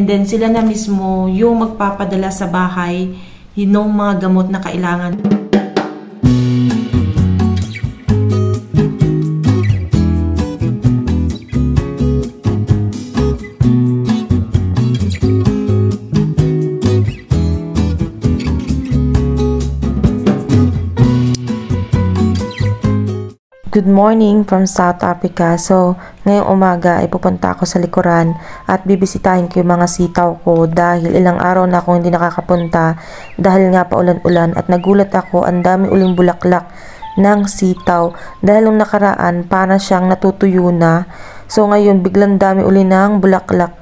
And then sila na mismo yung magpapadala sa bahay ng mga gamot na kailangan. Good morning from South Africa. So, ngayong umaga ay pupunta ako sa likuran at bibisitahin ko yung mga sitaw ko dahil ilang araw na akong hindi nakakapunta dahil nga pa ulan-ulan at nagulat ako, ang dami uling bulaklak ng sitaw dahil nung nakaraan para siyang natutuyo na. So, ngayon biglang dami uli ng bulaklak.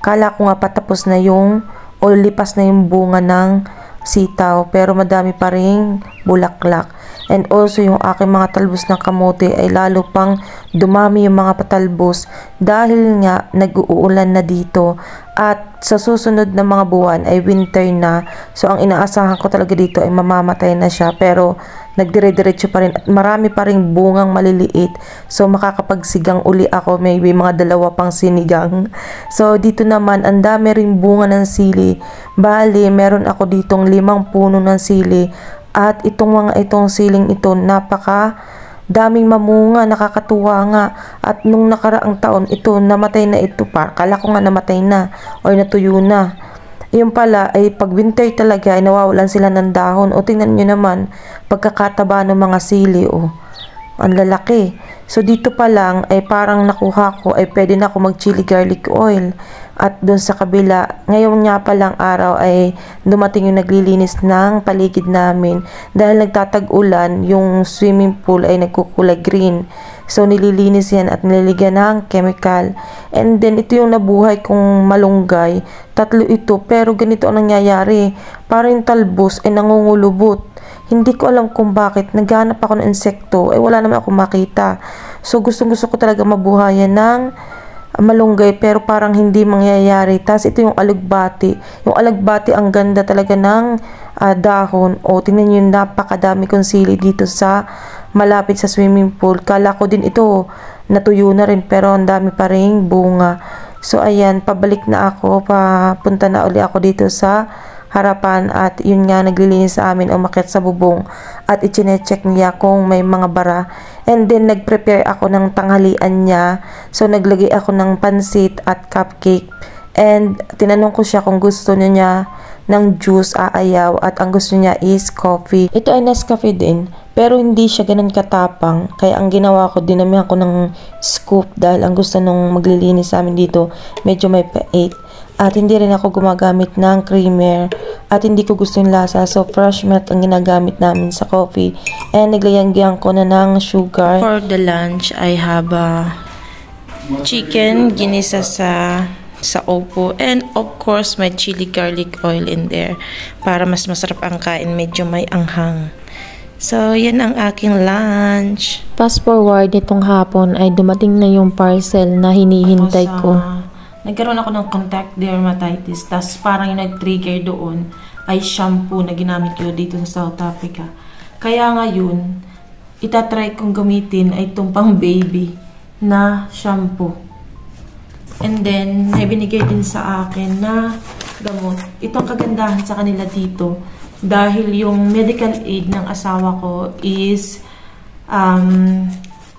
Kala ko nga patapos na yung o lipas na yung bunga ng sitaw pero madami pa ring bulaklak. And also yung aking mga talbos ng kamote ay lalo pang dumami yung mga patalbos dahil nga nag-uulan na dito at sa susunod na mga buwan ay winter na. So ang inaasahan ko talaga dito ay mamamatay na siya pero nagdire-diretso pa rin at marami pa ring bungang maliliit. So makakapagsigang uli ako, maybe mga 2 pang sinigang. So dito naman ang dami ring bunga ng sili. Bali meron ako ditong 5 puno ng sili. At itong siling ito, napaka daming mamunga, nakakatuwa nga. At nung nakaraang taon, ito, namatay na ito pa. Kala ko nga namatay na o natuyo na. Yung pala, ay pag winter talaga, ay nawawalan sila ng dahon. O tingnan nyo naman, pagkakataba ng mga sili, o ang lalaki. So dito pa lang, ay parang nakuha ko, ay pwede na ako mag chili garlic oil. At doon sa kabila, ngayon nga palang araw ay dumating yung naglilinis ng paligid namin. Dahil nagtatag-ulan, yung swimming pool ay nagkukulay green. So nililinis yan at nililigan ng chemical. And then ito yung nabuhay kong malunggay. 3 ito, pero ganito ang nangyayari. Parang yung talbos ay nangungulubot. Hindi ko alam kung bakit. Naghanap ako ng insekto, ay wala naman ako makita. So gustong-gusto ko talaga mabuhayan ng malunggay pero parang hindi mangyayari. Tapos ito yung alagbati. Yung alagbati ang ganda talaga ng dahon. O tingnan nyo, napakadami kong sili dito sa malapit sa swimming pool. Kala ko din ito natuyo na rin pero ang dami pa ring bunga. So ayan, pabalik na ako. Papunta na uli ako dito sa harapan at yun nga naglilinis sa amin, umakyat sa bubong at i-check niya kung may mga bara. And then nag-prepare ako ng tanghalian niya. So naglagay ako ng pansit at cupcake. And tinanong ko siya kung gusto niya ng juice, aayaw, at ang gusto niya is coffee. Ito ay Nescafe din, pero hindi siya ganun katapang. Kaya ang ginawa ko, dinamihan ko ng scoop dahil ang gusto nung maglilinis sa amin dito, medyo may pait. At hindi rin ako gumagamit ng creamer at hindi ko gusto yung lasa. So fresh milk ang ginagamit namin sa coffee. And naglayanggihan ko na ng sugar. For the lunch, I have chicken ginisa sa opo. And of course, may chili garlic oil in there. Para mas masarap ang kain, medyo may anghang. So, yan ang aking lunch. Fast forward, itong hapon ay dumating na yung parcel na hinihintay ko. Nagkaroon ako ng contact dermatitis, tas parang yung nag-trigger doon ay shampoo na ginamit ko dito sa South Africa. Kaya ngayon, itatry kong gamitin ay itong pang baby na shampoo. And then, may binigay din sa akin na gamot. Ito ang kagandahan sa kanila dito dahil yung medical aid ng asawa ko is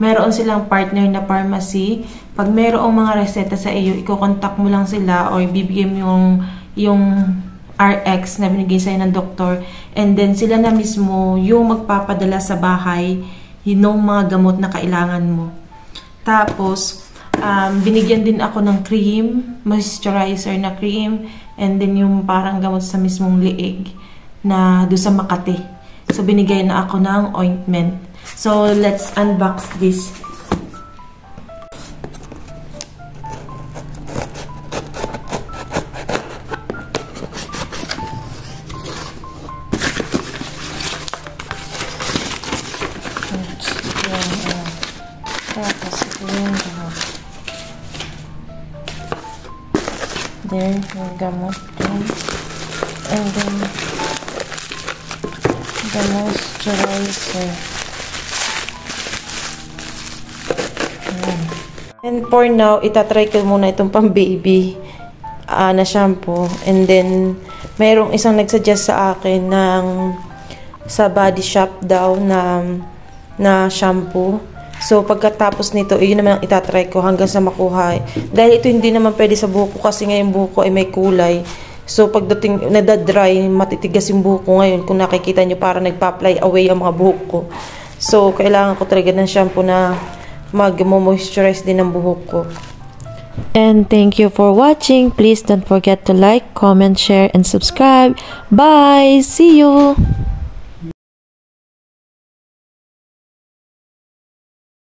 meron silang partner na pharmacy. Pag mayroong mga reseta sa iyo, iko-contact mo lang sila or bibigyan mo yung RX na binigay sa'yo ng doktor. And then sila na mismo yung magpapadala sa bahay ng mga gamot na kailangan mo. Tapos, binigyan din ako ng cream, moisturizer na cream, and then yung parang gamot sa mismong liig na doon sa Makati. So, binigay na ako ng ointment. So, let's unbox this. There, yung gamot din. And then, the moisturizer. And for now, itatry ko muna itong pang baby. na shampoo. And then, mayroong isang nagsuggest sa akin ng sa Body Shop daw na shampoo. So, pagkatapos nito, yun naman ang itatry ko hanggang sa makuha. Dahil ito hindi naman pwede sa buhok ko kasi ngayon buhok ko ay may kulay. So, pagdating nadadry, matitigas yung buhok ko ngayon. Kung nakikita nyo, para nagpa-fly away ang mga buhok ko. So, kailangan ko talaga ng shampoo na mag-moisturize din ang buhok ko. And thank you for watching. Please don't forget to like, comment, share, and subscribe. Bye! See you!